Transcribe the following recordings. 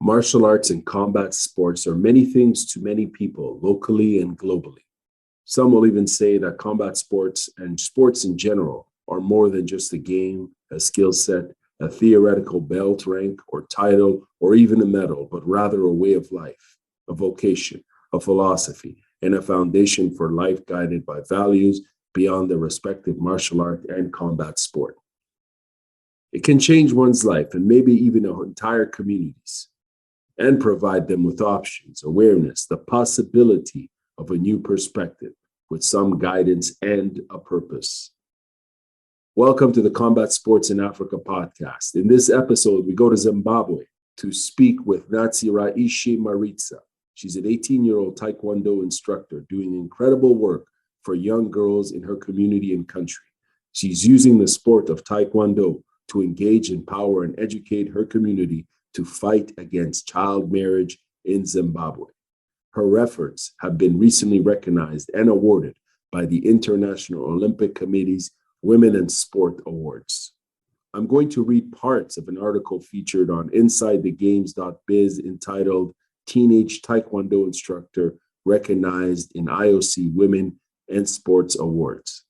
Martial arts and combat sports are many things to many people, locally and globally. Some will even say that combat sports and sports in general are more than just a game, a skill set, a theoretical belt rank or title, or even a medal, but rather a way of life, a vocation, a philosophy, and a foundation for life guided by values beyond the respective martial art and combat sport. It can change one's life and maybe even entire communities and provide them with options, awareness, the possibility of a new perspective with some guidance and a purpose. Welcome to the Combat Sports in Africa podcast. In this episode, we go to Zimbabwe to speak with Natsiraishe Maritsa. She's an 18-year-old Taekwondo instructor doing incredible work for young girls in her community and country. She's using the sport of Taekwondo to engage, empower, and educate her community to fight against child marriage in Zimbabwe. Her efforts have been recently recognized and awarded by the International Olympic Committee's Women in Sport Awards. I'm going to read parts of an article featured on InsideTheGames.biz entitled Teenage Taekwondo Instructor Recognized in IOC Women in Sports Awards.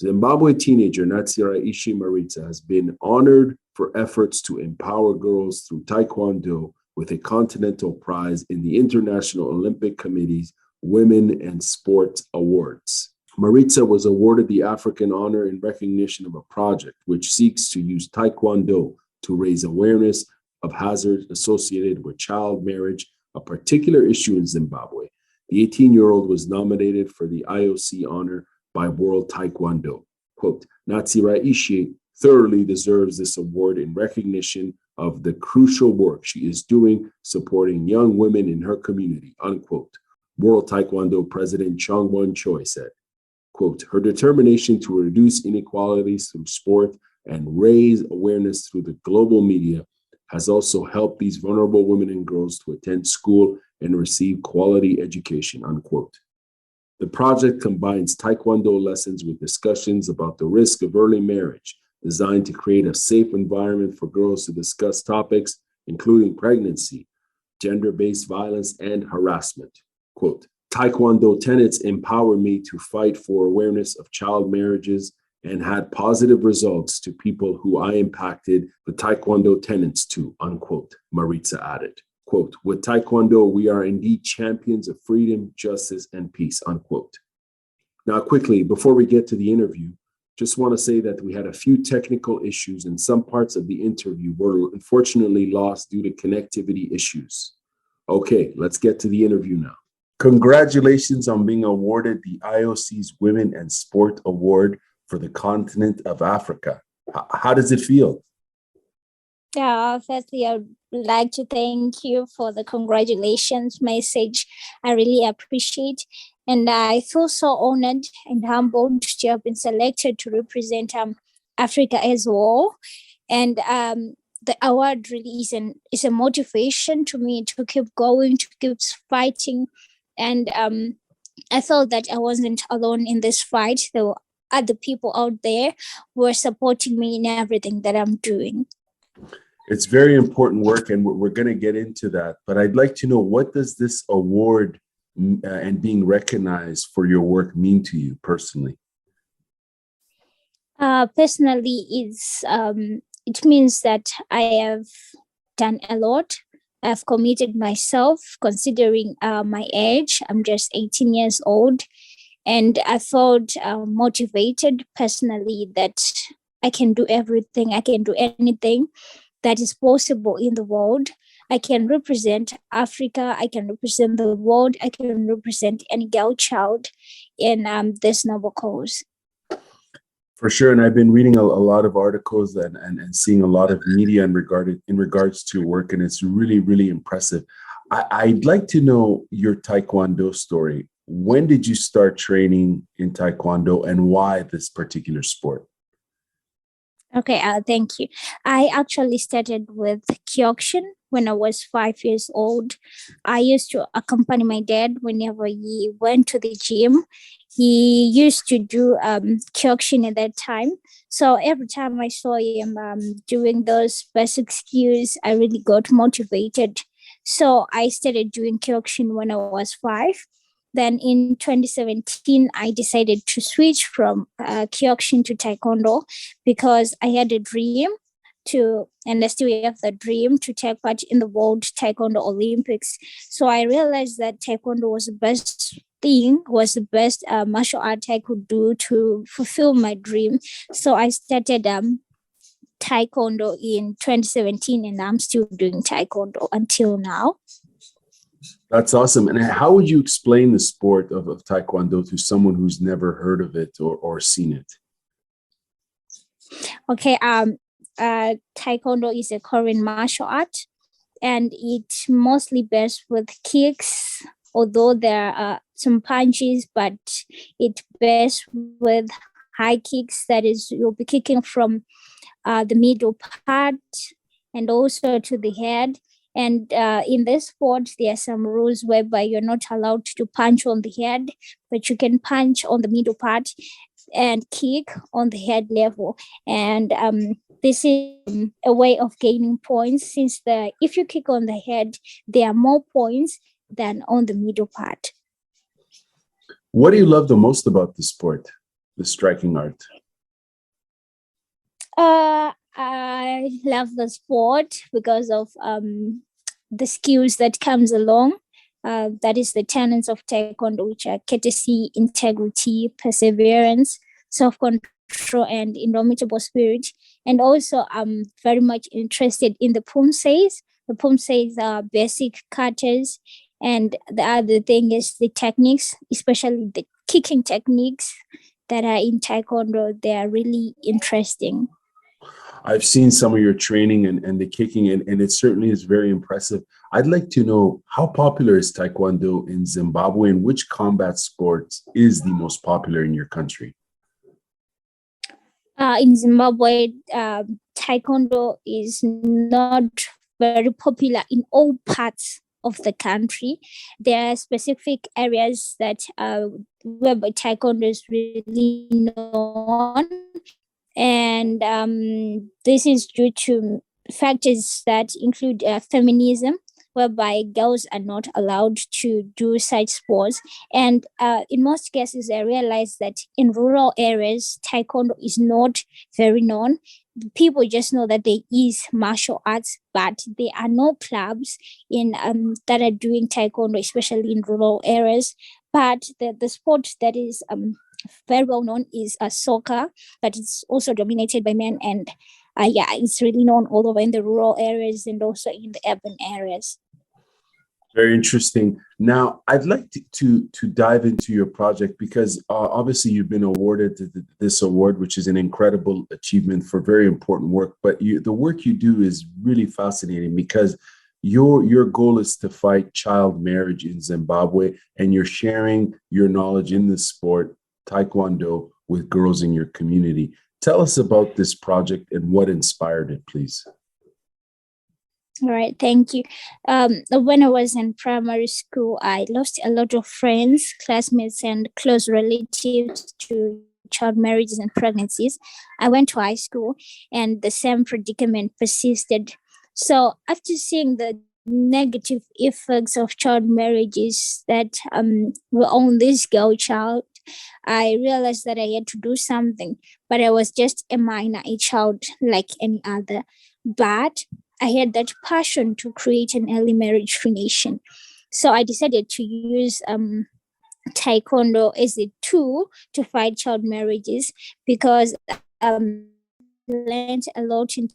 Zimbabwe teenager Natsiraishe Maritsa has been honored for efforts to empower girls through Taekwondo with a continental prize in the International Olympic Committee's Women in Sports Awards. Maritsa was awarded the African honor in recognition of a project which seeks to use Taekwondo to raise awareness of hazards associated with child marriage, a particular issue in Zimbabwe. The 18-year-old was nominated for the IOC honor by World Taekwondo. Quote, Natsiraishe thoroughly deserves this award in recognition of the crucial work she is doing supporting young women in her community, unquote. World Taekwondo President Chung Won Choi said, quote, her determination to reduce inequalities through sport and raise awareness through the global media has also helped these vulnerable women and girls to attend school and receive quality education, unquote. The project combines Taekwondo lessons with discussions about the risk of early marriage, designed to create a safe environment for girls to discuss topics including pregnancy, gender-based violence, and harassment. Quote, Taekwondo tenets empower me to fight for awareness of child marriages and had positive results to people who I impacted the Taekwondo tenets to, unquote, Maritsa added. Quote, with Taekwondo, we are indeed champions of freedom, justice, and peace, unquote. Now, quickly, before we get to the interview, just want to say that we had a few technical issues and some parts of the interview were unfortunately lost due to connectivity issues. Okay, let's get to the interview now. Congratulations on being awarded the IOC's Women and Sport Award for the continent of Africa. How does it feel? Yeah, firstly, I would like to thank you for the congratulations message. I really appreciate, and I feel so honored and humbled to have been selected to represent Africa as well. And the award really is a motivation to me to keep going, to keep fighting, and I felt that I wasn't alone in this fight. There were other people out there who are supporting me in everything that I'm doing. It's very important work, and we're going to get into that. But I'd like to know, what does this award and being recognized for your work mean to you personally? Personally, it means that I have done a lot. I've committed myself, considering my age. I'm just 18 years old. And I felt motivated personally that I can do everything. I can do anything that is possible in the world. I can represent Africa. I can represent the world. I can represent any girl child in this noble cause. For sure. And I've been reading a lot of articles and seeing a lot of media in regards to your work. And it's really, really impressive. I'd like to know your Taekwondo story. When did you start training in Taekwondo and why this particular sport? Okay, thank you. I actually started with Kyokushin when I was 5 years old. I used to accompany my dad whenever he went to the gym. he used to do kyokushin at that time. So every time I saw him doing those basic skills, I really got motivated. So I started doing kyokushin when I was 5. Then in 2017, I decided to switch from kyokushin to taekwondo because I had a dream to, and I still have the dream to take part in the World Taekwondo Olympics. So I realized that taekwondo was the best martial art I could do to fulfill my dream. So I started taekwondo in 2017, and I'm still doing taekwondo until now. That's awesome. And how would you explain the sport of Taekwondo to someone who's never heard of it or seen it? Okay, taekwondo is a Korean martial art, and it's mostly based with kicks, although there are some punches, but it's based with high kicks. That is, you'll be kicking from the middle part and also to the head. And in this sport, there are some rules whereby you're not allowed to punch on the head, but you can punch on the middle part and kick on the head level. And this is a way of gaining points, since if you kick on the head, there are more points than on the middle part. What do you love the most about the sport, the striking art? I love the sport because of the skills that comes along. That is the tenets of taekwondo, which are courtesy, integrity, perseverance, self-control, and indomitable spirit. And also, I'm very much interested in the pumseis. The pumseis are basic katas, and the other thing is the techniques, especially the kicking techniques that are in taekwondo. They are really interesting. I've seen some of your training and the kicking, and it certainly is very impressive. I'd like to know, how popular is Taekwondo in Zimbabwe, and which combat sport is the most popular in your country? In Zimbabwe, Taekwondo is not very popular in all parts of the country. There are specific areas that where Taekwondo is really known, and this is due to factors that include feminism, whereby girls are not allowed to do such sports. And in most cases, I realized that in rural areas, taekwondo is not very known. People just know that there is martial arts, but there are no clubs in that are doing taekwondo, especially in rural areas. But the sport that is very well known is soccer, but it's also dominated by men, and it's really known all over in the rural areas and also in the urban areas. Very interesting. Now, I'd like to dive into your project because obviously you've been awarded this award, which is an incredible achievement for very important work. But the work you do is really fascinating because your goal is to fight child marriage in Zimbabwe, and you're sharing your knowledge in the sport, Taekwondo, with girls in your community. Tell us about this project and what inspired it, please. All right, thank you. When I was in primary school, I lost a lot of friends, classmates, and close relatives to child marriages and pregnancies. I went to high school, and the same predicament persisted. So after seeing the negative effects of child marriages that were on this girl child, I realized that I had to do something, but I was just a child like any other. But I had that passion to create an early marriage free nation. So I decided to use Taekwondo as a tool to fight child marriages because learned a lot in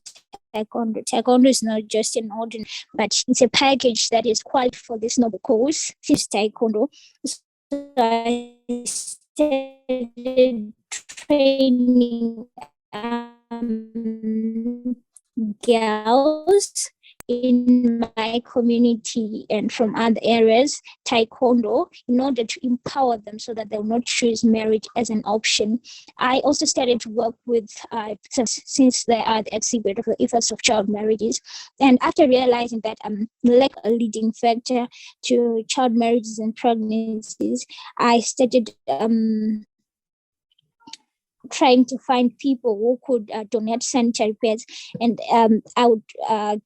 Taekwondo. Taekwondo is not just an ordinary, but it's a package that is quite for this noble cause, since Taekwondo. So I started training girls in my community and from other areas Taekwondo in order to empower them so that they will not choose marriage as an option. I also started to work with since they are the exhibit of the effects of child marriages, and after realizing that like a leading factor to child marriages and pregnancies, I started trying to find people who could donate sanitary pads, and I would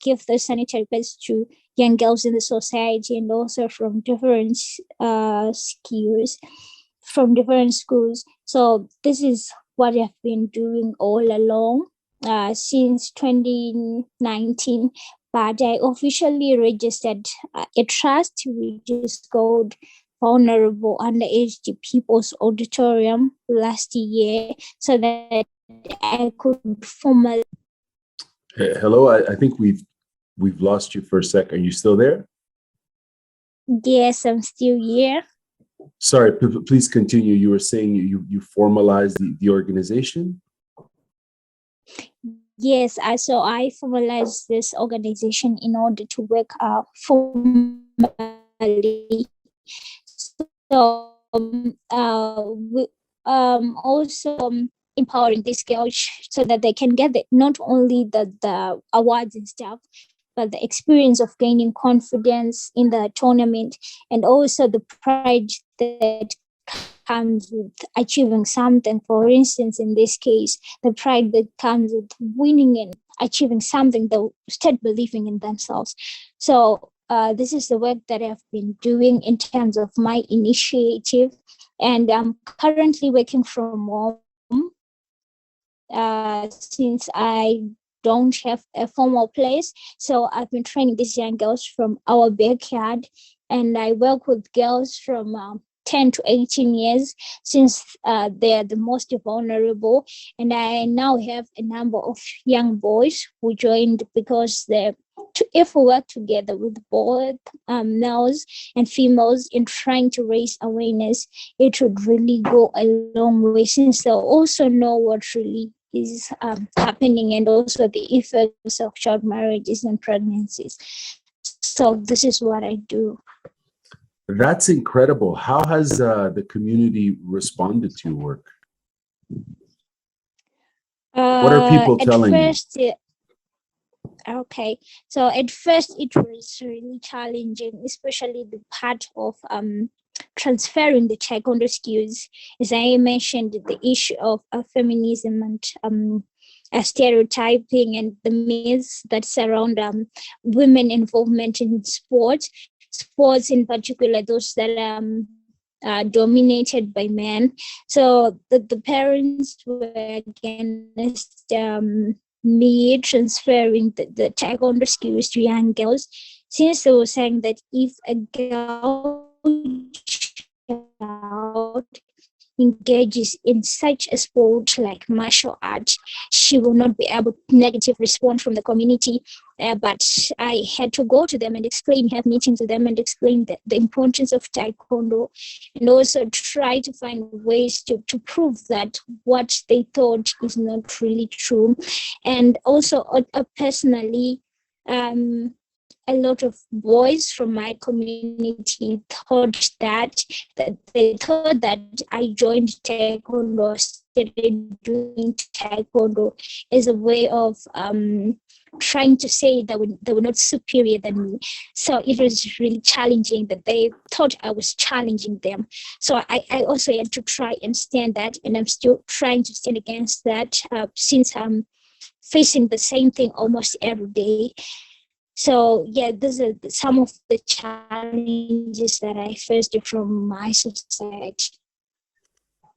give those sanitary pads to young girls in the society, and also from different skills, from different schools. So this is what I've been doing all along since 2019. But I officially registered a trust which is called Vulnerable Underage People's Auditorium last year, so that I could formally. Hello, I think we've lost you for a sec. Are you still there? Yes, I'm still here. Sorry, please continue. You were saying you formalized the organization? Yes, I formalized this organization in order to work formally. So also empowering these girls so that they can get not only the awards and stuff, but the experience of gaining confidence in the tournament, and also the pride that comes with achieving something. For instance, in this case, the pride that comes with winning and achieving something, they'll start believing in themselves. So this is the work that I've been doing in terms of my initiative, and I'm currently working from home since I don't have a formal place. So I've been training these young girls from our backyard, and I work with girls from 10 to 18 years, since they're the most vulnerable. And I now have a number of young boys who joined, because if we work together with both males and females in trying to raise awareness, it would really go a long way, since they'll also know what really is happening, and also the effects of child marriages and pregnancies. So this is what I do. That's incredible. How has the community responded to your work? What are people telling you? Okay, so at first it was really challenging, especially the part of transferring the Taekwondo skills. As I mentioned, the issue of feminism and stereotyping and the myths that surround women involvement in sports in particular, those that are dominated by men. So the parents were against me transferring the Taekwondo skills to young girls, since they were saying that if a girl child engages in such a sport like martial art, she will not be able to negative respond from the community. But I had to go to them and explain, have meetings with them and explain the importance of Taekwondo, and also try to find ways to prove that what they thought is not really true. And also personally, a lot of boys from my community thought that they thought that I joined Taekwondo, started doing Taekwondo as a way of trying to say that they were not superior than me. So it was really challenging that they thought I was challenging them. So I also had to try and stand that, and I'm still trying to stand against that since I'm facing the same thing almost every day. So yeah, these are some of the challenges that I faced from my society.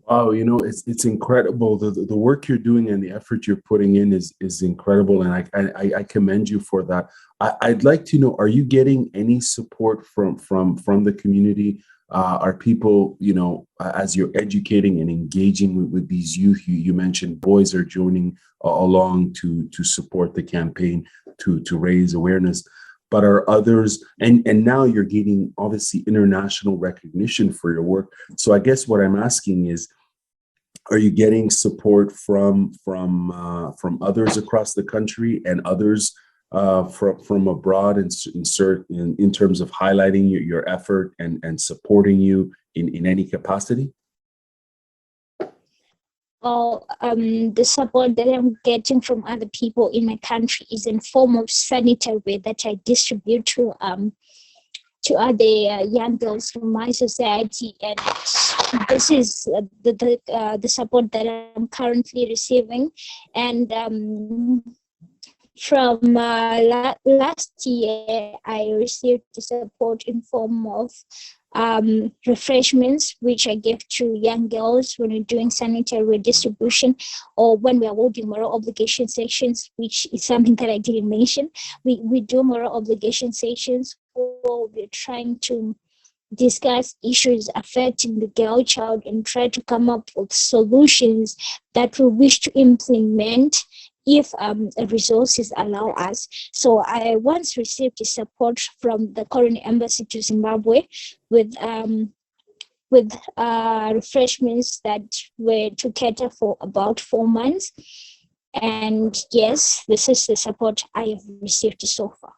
Wow, it's incredible. The work you're doing and the effort you're putting in is incredible, and I commend you for that. I'd like to know, are you getting any support from the community? Are people, as you're educating and engaging with these youth, you mentioned boys are joining along to support the campaign to raise awareness, but are others, and now you're getting obviously international recognition for your work. So I guess what I'm asking is, are you getting support from others across the country and others from abroad in terms of highlighting your effort and supporting you in any capacity? The support that I'm getting from other people in my country is in form of sanitary that I distribute to other young girls from my society, and this is the support that I'm currently receiving. And from last year, I received the support in form of refreshments, which I give to young girls when we're doing sanitary distribution, or when we're holding moral obligation sections, which is something that I didn't mention. We do moral obligation sections where we're trying to discuss issues affecting the girl child and try to come up with solutions that we wish to implement if resources allow us. So I once received support from the current embassy to Zimbabwe with refreshments that were to cater for about 4 months. And yes, this is the support I have received so far.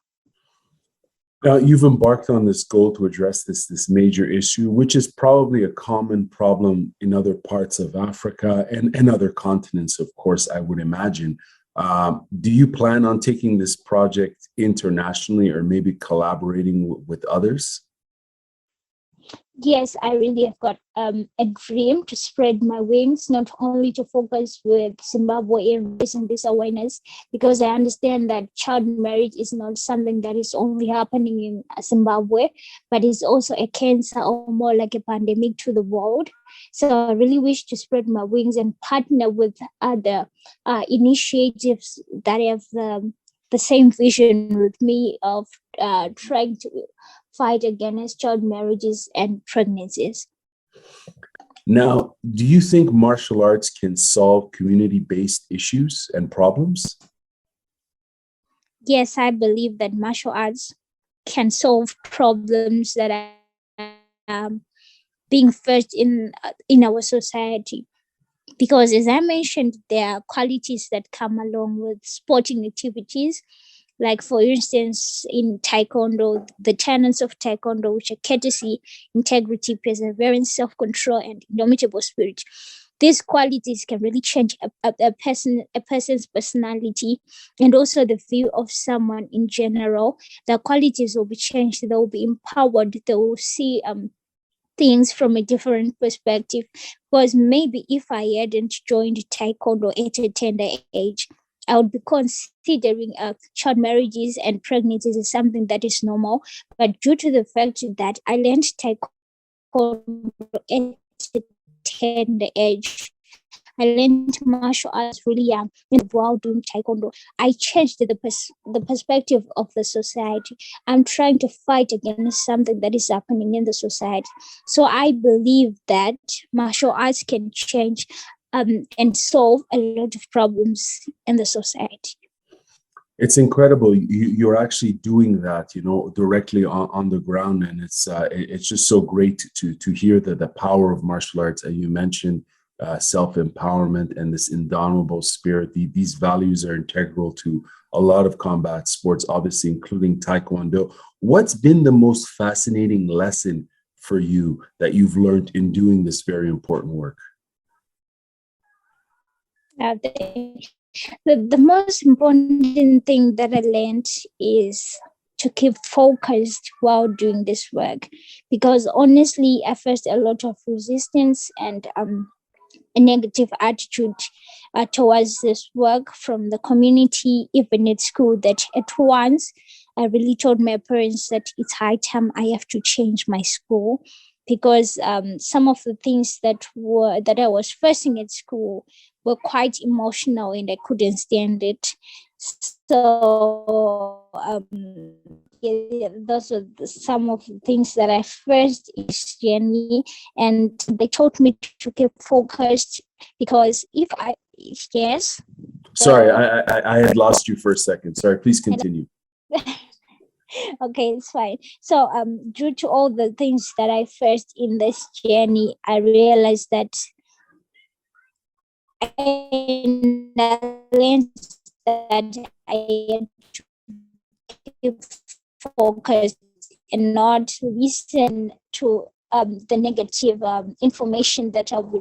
You've embarked on this goal to address this major issue, which is probably a common problem in other parts of Africa and other continents, of course, I would imagine. Do you plan on taking this project internationally or maybe collaborating with others? Yes, I really have got a dream to spread my wings, not only to focus with Zimbabwe and raising this awareness, because I understand that child marriage is not something that is only happening in Zimbabwe, but it's also a cancer or more like a pandemic to the world. So I really wish to spread my wings and partner with other initiatives that have the same vision with me of trying to fight against child marriages and pregnancies. Now, do you think martial arts can solve community-based issues and problems? Yes, I believe that martial arts can solve problems that are being faced in our society. Because as I mentioned, there are qualities that come along with sporting activities. Like, for instance, in Taekwondo, the tenets of Taekwondo, which are courtesy, integrity, perseverance, self-control, and indomitable spirit. These qualities can really change a person's personality and also the view of someone in general. The qualities will be changed. They will be empowered. They will see things from a different perspective. Because maybe if I hadn't joined Taekwondo at a tender age, I would be considering child marriages and pregnancies as something that is normal. But due to the fact that I learned Taekwondo at a tender age, I learned martial arts really young, and while doing Taekwondo, I changed the perspective of the society. I'm trying to fight against something that is happening in the society. So I believe that martial arts can change and solve a lot of problems in the society. It's incredible. You're actually doing that, directly on the ground, and it's just so great to hear the power of martial arts. And you mentioned self-empowerment and this indomitable spirit. These values are integral to a lot of combat sports, obviously, including Taekwondo. What's been the most fascinating lesson for you that you've learned in doing this very important work? The most important thing that I learned is to keep focused while doing this work, because honestly, I faced a lot of resistance and a negative attitude towards this work from the community, even at school, that at once I really told my parents that it's high time I have to change my school, because some of the things that I was facing at school were quite emotional and I couldn't stand it. So those are some of the things that I first in this journey, and they taught me to keep focused, because if I yes. Sorry, I had lost you for a second. Sorry, please continue. Okay, it's fine. So due to all the things that I faced in this journey, I realized that I learned that I had to focused and not listen to the negative information that I'll be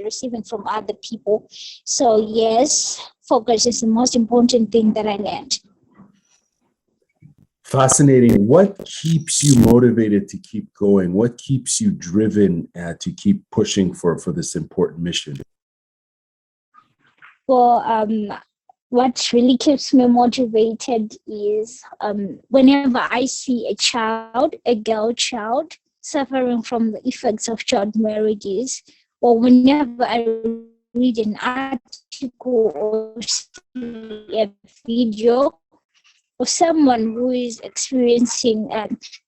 receiving from other people. So yes, focus is the most important thing that I learned. Fascinating. What keeps you motivated to keep going? What keeps you driven to keep pushing for this important mission? Well, what really keeps me motivated is whenever I see a girl child, suffering from the effects of child marriages, or whenever I read an article or see a video of someone who is experiencing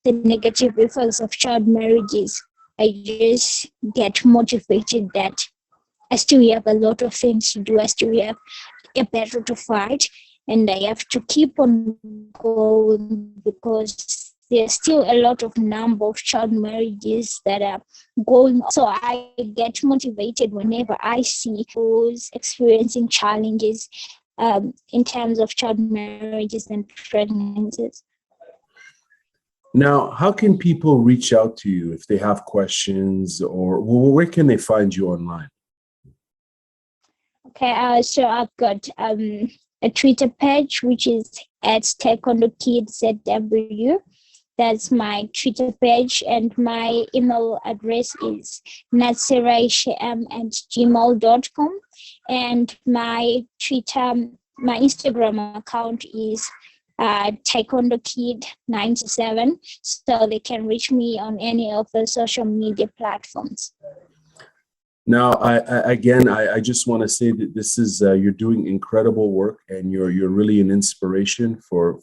the negative effects of child marriages, I just get motivated that I still have a lot of things to do. I still have a battle to fight, and I have to keep on going because there's still a lot of number of child marriages that are going on. So I get motivated whenever I see who's experiencing challenges in terms of child marriages and pregnancies. Now, how can people reach out to you if they have questions, or where can they find you online? Okay, so I've got a Twitter page, which is at Taekwondo Kids ZW. That's my Twitter page, and my email address is natsiraishem@gmail.com. And my Instagram account is Taekwondo Kid 97. So they can reach me on any of the social media platforms. Now, I just want to say that this is you're doing incredible work, and you're really an inspiration for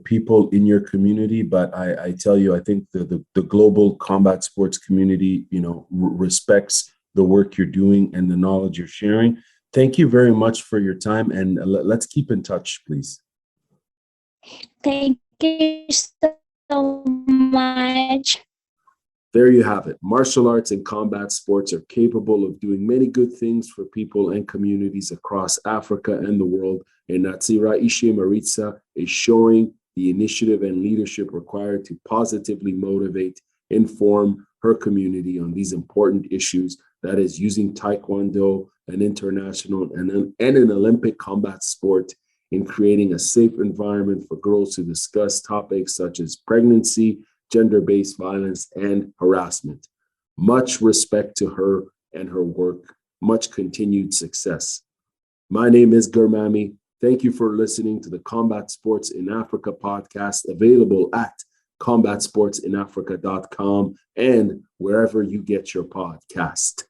people in your community. But I tell you, I think the global combat sports community, respects the work you're doing and the knowledge you're sharing. Thank you very much for your time, and let's keep in touch, please. Thank you so much. There you have it. Martial arts and combat sports are capable of doing many good things for people and communities across Africa and the world. And Natsiraishe Maritsa is showing the initiative and leadership required to positively motivate, inform her community on these important issues. That is using Taekwondo, an international and an Olympic combat sport, in creating a safe environment for girls to discuss topics such as pregnancy, gender-based violence, and harassment. Much respect to her and her work. Much continued success. My name is Gurmami. Thank you for listening to the Combat Sports in Africa podcast, available at combatsportsinafrica.com and wherever you get your podcast.